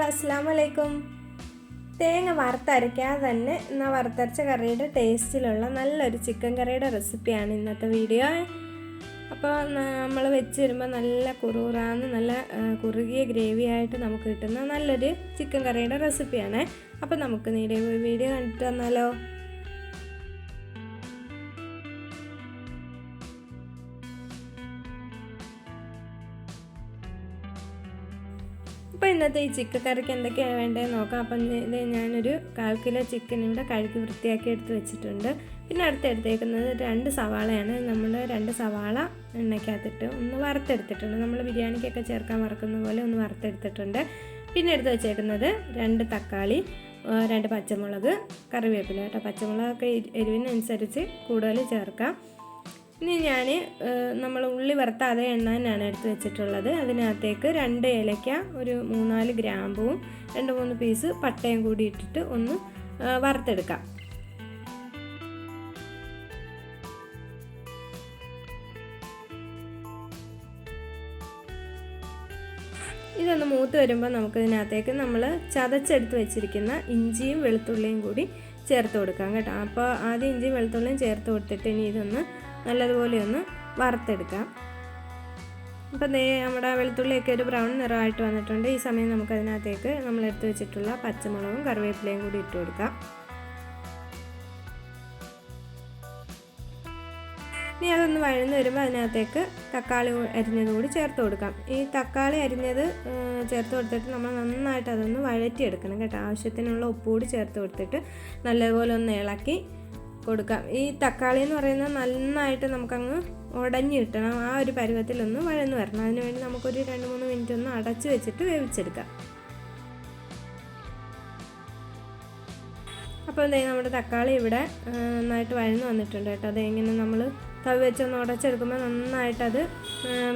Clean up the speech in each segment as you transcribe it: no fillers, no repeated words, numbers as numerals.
അസ്സലാമു അലൈക്കും. തേങ്ങ വറുത്തരയ്ക്കാതെ തന്നെ എന്നാൽ വറുത്തരച്ച കറിയുടെ ടേസ്റ്റിലുള്ള നല്ലൊരു ചിക്കൻ കറിയുടെ റെസിപ്പിയാണ് ഇന്നത്തെ വീഡിയോ. അപ്പോൾ നമ്മൾ വെച്ച് വരുമ്പോൾ നല്ല കുറുകുറാന്ന് നല്ല കുറുകിയ ഗ്രേവി ആയിട്ട് നമുക്ക് കിട്ടുന്ന നല്ലൊരു ചിക്കൻ കറിയുടെ റെസിപ്പിയാണ്. അപ്പോൾ നമുക്ക് നേരെ വീഡിയോ കണ്ടിട്ട് വന്നാലോ. അപ്പോൾ ഇന്നത്തെ ഈ ചിക്കൻ കറിക്ക് എന്തൊക്കെയാണ് വേണ്ടതെന്ന് നോക്കാം. അപ്പം ഇത് ഞാനൊരു 1/4 കിലോ ചിക്കൻ ഇവിടെ കഴുകി വൃത്തിയാക്കി എടുത്ത് വെച്ചിട്ടുണ്ട്. പിന്നെ എടുത്തേക്കുന്നത് 2 സവാളയാണ്. നമ്മൾ 2 സവാള എണ്ണയ്ക്കകത്തിട്ട് ഒന്ന് വറുത്തെടുത്തിട്ടുണ്ട്. നമ്മൾ ബിരിയാണിക്കൊക്കെ ചേർക്കാൻ വറുക്കുന്ന പോലെ ഒന്ന് വറുത്തെടുത്തിട്ടുണ്ട്. പിന്നെ എടുത്ത് വെച്ചേക്കുന്നത് 2 തക്കാളി, 2 പച്ചമുളക്, കറിവേപ്പില കേട്ടോ. പച്ചമുളകൊക്കെ എരിവിനനുസരിച്ച് കൂടുതൽ ചേർക്കാം. ഇനി ഞാൻ നമ്മൾ ഉള്ളി വറുത്ത അതേ എണ്ണ തന്നെയാണ് എടുത്ത് വെച്ചിട്ടുള്ളത്. അതിനകത്തേക്ക് 2 ഏലക്ക, ഒരു 3-4 ഗ്രാമ്പുവും 2-3 പീസ് പട്ടയും കൂടി ഇട്ടിട്ട് ഒന്ന് വറുത്തെടുക്കാം. ഇതൊന്ന് മൂത്ത് വരുമ്പോൾ നമുക്കിതിനകത്തേക്ക് നമ്മൾ ചതച്ചെടുത്ത് വെച്ചിരിക്കുന്ന ഇഞ്ചിയും വെളുത്തുള്ളിയും കൂടി ചേർത്ത് കൊടുക്കാം കേട്ടോ. അപ്പോൾ ആദ്യം ഇഞ്ചിയും വെളുത്തുള്ളിയും ചേർത്ത് കൊടുത്തിട്ട് ഇനി ഇതൊന്ന് നല്ലതുപോലെ ഒന്ന് വറുത്തെടുക്കാം. അപ്പം നമ്മുടെ വെളുത്തുള്ളിയൊക്കെ ഒരു ബ്രൗൺ നിറമായിട്ട് വന്നിട്ടുണ്ട്. ഈ സമയം നമുക്കതിനകത്തേക്ക് നമ്മളെടുത്ത് വെച്ചിട്ടുള്ള പച്ചമുളകും കറിവേപ്പിലയും കൂടി ഇട്ട് കൊടുക്കാം. ഇനി അതൊന്ന് വഴന്ന് വരുമ്പോൾ അതിനകത്തേക്ക് തക്കാളി അരിഞ്ഞത് കൂടി ചേർത്ത് കൊടുക്കാം. ഈ തക്കാളി അരിഞ്ഞത് ചേർത്ത് കൊടുത്തിട്ട് നമ്മൾ നന്നായിട്ട് അതൊന്ന് വഴറ്റിയെടുക്കണം കേട്ടോ. ആവശ്യത്തിനുള്ള ഉപ്പ് കൂടി ചേർത്ത് കൊടുത്തിട്ട് നല്ലതുപോലെ ഒന്ന് ഇളക്കി കൊടുക്കാം. ഈ തക്കാളി എന്ന് പറയുന്നത് നന്നായിട്ട് നമുക്കങ്ങ് ഉടഞ്ഞു കിട്ടണം. ആ ഒരു പരുവത്തിലൊന്ന് വഴന്ന് വരണം. അതിനുവേണ്ടി നമുക്കൊരു 2-3 മിനിറ്റ് ഒന്ന് അടച്ച് വെച്ചിട്ട് വേവിച്ചെടുക്കാം. അപ്പോൾ നമ്മുടെ തക്കാളി ഇവിടെ നന്നായിട്ട് വഴന്ന് വന്നിട്ടുണ്ട് കേട്ടോ. അതെങ്ങനെ നമ്മൾ തവി വെച്ചൊന്ന് ഉടച്ചെടുക്കുമ്പോൾ നന്നായിട്ടത്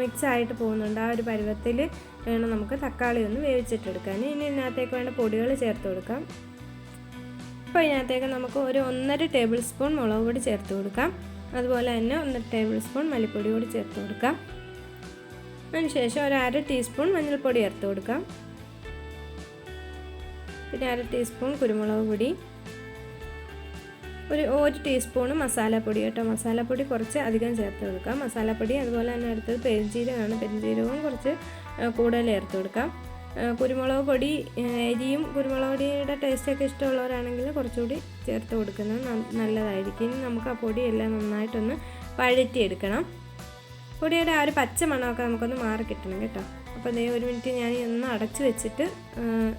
മിക്സായിട്ട് പോകുന്നുണ്ട്. ആ ഒരു പരുവത്തിൽ വേണം നമുക്ക് തക്കാളി ഒന്ന് വേവിച്ചിട്ടെടുക്കാൻ. ഇനി ഇതിനകത്തേക്ക് വേണ്ട പൊടികൾ ചേർത്ത് കൊടുക്കാം. അപ്പോൾ ഇതിനകത്തേക്ക് നമുക്ക് ഒരു 1.5 ടേബിൾ സ്പൂൺ മുളക് പൊടി ചേർത്ത് കൊടുക്കാം. അതുപോലെ തന്നെ 1 ടേബിൾ സ്പൂൺ മല്ലിപ്പൊടി കൂടി ചേർത്ത് കൊടുക്കാം. അതിനുശേഷം ഒരു 1/2 ടീസ്പൂൺ മഞ്ഞൾപ്പൊടി ചേർത്ത് കൊടുക്കാം. പിന്നെ 1/2 ടീസ്പൂൺ കുരുമുളക് പൊടി, ഒരു 1 ടീസ്പൂൺ മസാലപ്പൊടി കേട്ടോ. മസാലപ്പൊടി കുറച്ച് അധികം ചേർത്ത് കൊടുക്കാം. മസാലപ്പൊടി അതുപോലെ തന്നെ അടുത്തത് പെരുംജീരകമാണ്. പെരുംജീരകവും കുറച്ച് കൂടുതൽ ചേർത്ത് കൊടുക്കാം. കുരുമുളക് പൊടി എരിയും കുരുമുളക് പൊടിയുടെ ടേസ്റ്റൊക്കെ ഇഷ്ടമുള്ളവരാണെങ്കിൽ കുറച്ചുകൂടി ചേർത്ത് കൊടുക്കുന്നത് നല്ലതായിരിക്കും. ഇനി നമുക്ക് ആ പൊടിയെല്ലാം നന്നായിട്ടൊന്ന് വഴറ്റിയെടുക്കണം. പൊടിയുടെ ആ ഒരു പച്ച മണമൊക്കെ നമുക്കൊന്ന് മാറി കിട്ടണം കേട്ടോ. അപ്പോൾ 1 മിനിറ്റ് ഞാൻ ഒന്ന് അടച്ച് വെച്ചിട്ട്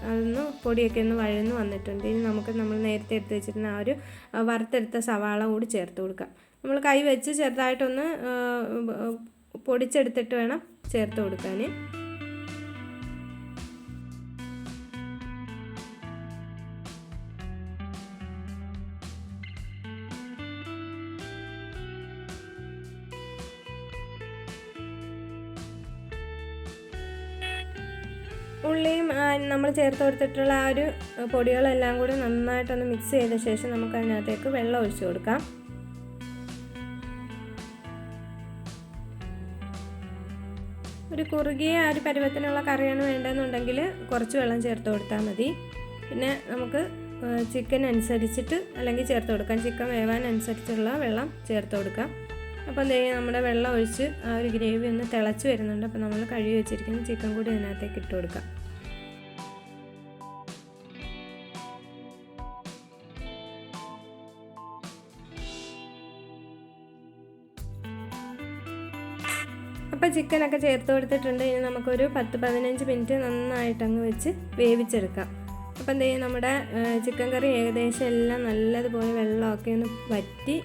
അതൊന്ന് പൊടിയൊക്കെ ഒന്ന് വഴന്ന് വന്നിട്ടുണ്ട്. ഇനി നമ്മൾ നേരത്തെ എടുത്ത് വെച്ചിരുന്ന ആ ഒരു വറുത്തെടുത്ത സവാള കൂടി ചേർത്ത് കൊടുക്കാം. നമ്മൾ കൈ വെച്ച് ചെറുതായിട്ടൊന്ന് പൊടിച്ചെടുത്തിട്ട് വേണം ചേർത്ത് കൊടുക്കാൻ. ഉള്ളിയും നമ്മൾ ചേർത്ത് കൊടുത്തിട്ടുള്ള ആ ഒരു പൊടികളെല്ലാം കൂടി നന്നായിട്ടൊന്ന് മിക്സ് ചെയ്ത ശേഷം നമുക്ക് അതിനകത്തേക്ക് വെള്ളം ഒഴിച്ചു കൊടുക്കാം. ഒരു കുറുകിയ ആ ഒരു പരുവത്തിനുള്ള കറിയാണ് വേണ്ടതെന്നുണ്ടെങ്കിൽ കുറച്ച് വെള്ളം ചേർത്ത് കൊടുത്താൽ മതി. പിന്നെ നമുക്ക് ചിക്കൻ അനുസരിച്ചിട്ട് അല്ലെങ്കിൽ ചേർത്ത് കൊടുക്കാം. ചിക്കൻ വേവാൻ അനുസരിച്ചുള്ള വെള്ളം ചേർത്ത് കൊടുക്കാം. അപ്പോൾ നമ്മുടെ വെള്ളം ഒഴിച്ച് ആ ഒരു ഗ്രേവി ഒന്ന് തിളച്ച് വരുന്നുണ്ട്. അപ്പോൾ നമ്മൾ കഴുകി വെച്ചിരിക്കുന്ന ചിക്കൻ കൂടി അതിനകത്തേക്ക് ഇട്ട് കൊടുക്കാം. അപ്പോൾ ചിക്കനൊക്കെ ചേർത്ത് കൊടുത്തിട്ടുണ്ട്. ഇനി നമുക്കൊരു 10-15 മിനിറ്റ് നന്നായിട്ടങ്ങ് വെച്ച് വേവിച്ചെടുക്കാം. അപ്പം നമ്മുടെ ചിക്കൻ കറി ഏകദേശം എല്ലാം നല്ലതുപോലെ വെള്ളമൊക്കെ ഒന്ന് വറ്റി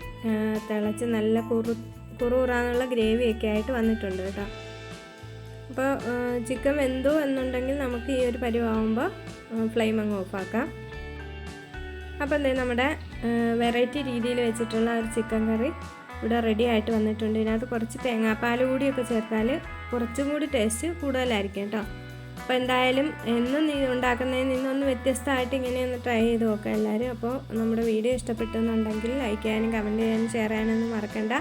തിളച്ച് നല്ല കുറുകുറാന്നുള്ള ഗ്രേവിയൊക്കെ ആയിട്ട് വന്നിട്ടുണ്ട് കേട്ടോ. അപ്പോൾ ചിക്കൻ വെന്തു എന്നുണ്ടെങ്കിൽ നമുക്ക് ഈ ഒരു പരുവാകുമ്പോൾ ഫ്ലെയിം അങ്ങ് ഓഫാക്കാം. അപ്പം നമ്മുടെ വെറൈറ്റി രീതിയിൽ വെച്ചിട്ടുള്ള ഒരു ചിക്കൻ കറി ഇവിടെ റെഡി ആയിട്ട് വന്നിട്ടുണ്ട്. ഇതിനകത്ത് കുറച്ച് തേങ്ങാപ്പാൽ കൂടിയൊക്കെ ചേർത്താൽ കുറച്ചും കൂടി ടേസ്റ്റ് കൂടുതലായിരിക്കും കേട്ടോ. അപ്പോൾ എന്തായാലും എന്നും നീ ഉണ്ടാക്കുന്നതിൽ നിന്നൊന്ന് വ്യത്യസ്തമായിട്ട് ഇങ്ങനെയൊന്ന് ട്രൈ ചെയ്ത് നോക്കാം എല്ലാവരും. അപ്പോൾ നമ്മുടെ വീഡിയോ ഇഷ്ടപ്പെട്ടെന്നുണ്ടെങ്കിൽ ലൈക്ക് ചെയ്യാനും കമൻറ്റ് ചെയ്യാനും ഷെയർ ചെയ്യാനൊന്നും മറക്കണ്ട.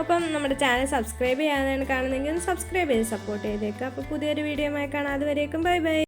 അപ്പം നമ്മുടെ ചാനൽ സബ്സ്ക്രൈബ് ചെയ്യാതെയാണ് കാണുന്നതെങ്കിൽ ഒന്ന് സബ്സ്ക്രൈബ് ചെയ്ത് സപ്പോർട്ട് ചെയ്തേക്കുക. അപ്പോൾ പുതിയൊരു വീഡിയോയുമായി കാണാം. അതുവരേക്കും ബൈ ബൈ.